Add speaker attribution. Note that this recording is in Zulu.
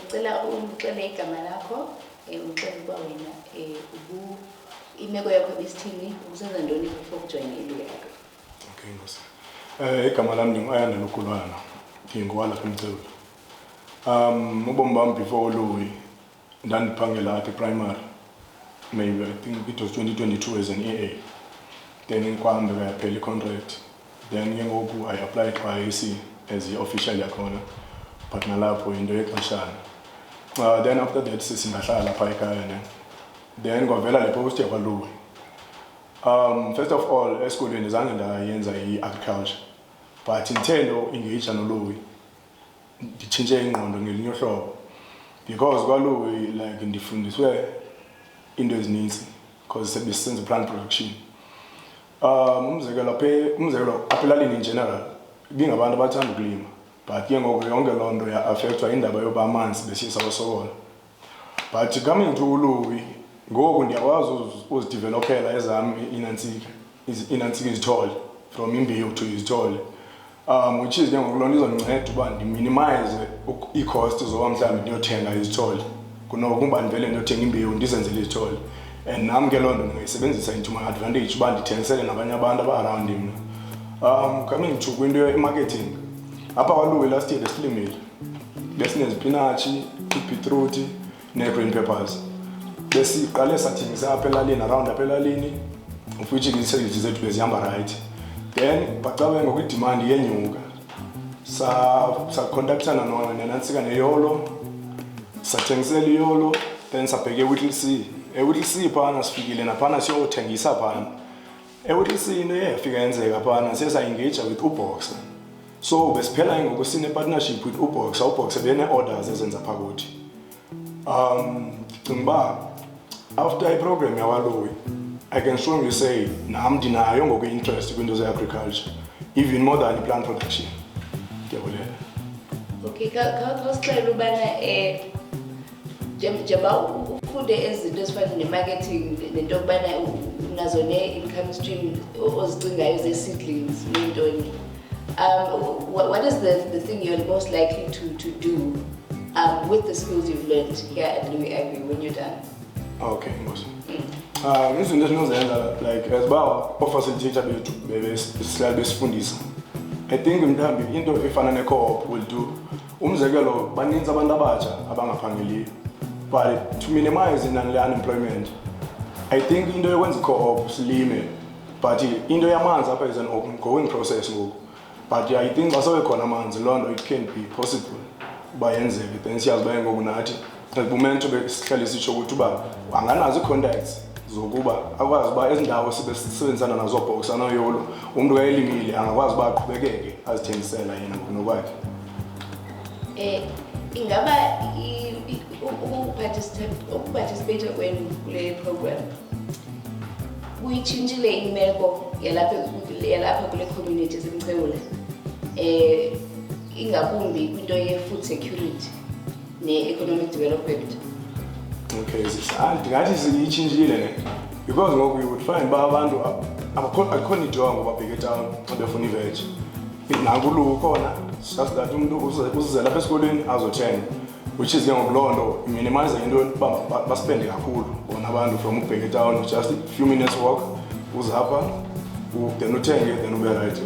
Speaker 1: Cela uxele igama lakho, uxele ukuba wena imeko yakho besithini, usenza ntoni before ujoyine iLouis Agri?
Speaker 2: Okay, Nkosi. Igama lami ndingu-Ayanda Lukulwana, ngingowalapha eMcewula. Ubomi bami before uLouis ndandiphangela apha primary. Maybe I think it was 2022 as an EA. Then ngikwahamba yaphela i-contract. Then ke ngoku I applied for IAC as i-official yakhona. But nalapho into yexeshana. Then after that singahlala lapha ekhaya ne. Then kwavela le post yakwaLouis. First of all, esikolweni zange ndayenza i-agriculture. But intendo engage noLouis. Nditshintshe ingqondo ngelinye uhlobo. Because kwaLouis like ndifundiswe into ezininzi because sebesenza plant production. Umzekelo apha elalini in general bingabantu abathanda ukulima. But ke ngoku yonke loo nto ya-affectwa indaba yoba amanzi besisawasokola. But coming to uLouis, ngoku ndiyakwazi uzidevelopela ezam inantsika izithole from imbewu to izithole. Which is ke ngoku loo nto izondinceda uba ndiminimize ii-cost zoba mhlawumbi ndiyothenga izithole kunokuba ndivele ndiyothenga imbewu ndizenzele izithole. And nam ke loo nto ndingayisebenzisa into my advantage uba ndithengisele nabanye abantu aba-around mna. Coming to kwinto ye-marketing, apha kwaLouis last year besilimile. Besinezipinatshi, ibhitruthi nee-green peppers. Besiqale sathengisa apha elalini, around apha elalini, of which ii-sales zethu bezihamba right. Then baxabe ngoku idemand yenyuka. Sacontactana nenantsika neYolo, sathengisela iYolo, then sabheke eWhittle Sea. eWhittle Sea phana sifikile naphana siyothengisa phana. eWhittle Sea into eyafika yenzeka phana siye sa-engage with uBoxer. So besiphela ngoku sine-partnership with uBoxer. uBoxer bene-orders ezenza phaa kuthi. Ndicinga uba after iprogram yakwaLouis, I can strongly say nam ndinayo ngoku interest kwinto ze-agriculture, even more than i-plant production. Ndiyabulela.
Speaker 1: Okay, khawusixele ubana njengoba ufunde ezinto ezifana ne-marketing nento yokubana unazo ne-income stream ozicingayo ze-seedlings nentoni. What is the thing you're most likely to do with the skills you've learned here at Louis Agri when you're done?
Speaker 2: Okay, Nkosi. Izinto esinozenza like as uba ofacilitator bethu besihlala besifundisa. I think mhlawumbi into efana ne-co-op will do. Umzekelo baninzi abantu abatsha abangaphangeliyo. But to minimize unemployment, I think into yokwenza i-co-op silime. But into yamanzi apha is an ongoing process ngoku. But I think basobe khona amanzi loo nto it can be possible uba yenzeke. Then siyazi uba ngoku nathi bumeant ube sihlale sitsho ukuthi uba anganazo ii-contacts zokuba akwazi uba ezi ndawo sibesebenzisana nazo uBoxer noYolo, umntu kayelimile angakwazi uba aqhubekeke azithengisela yena ngokunokwakhe.
Speaker 1: Ingaba ukuparticipate kwenu kule program kuyitshintshile imeko yalapha kule community eseMcewula, ingakumbi kwinto ye-food security ne-economic development?
Speaker 2: Okay, ndingathi siyitshintshile ne, because ngoku you would find uba abantu akukho nijongo babheke etawuni xa befuna iveji. NakuLouis ukhona, just that umntu uzizela apha esikolweni azothenga, which is ke ngoku loo nto iminimize into yokuba baspende kakhulu bona abantu from ukubheka etawuni, just a few minutes walk, uze apha, then uthenge, then ube right.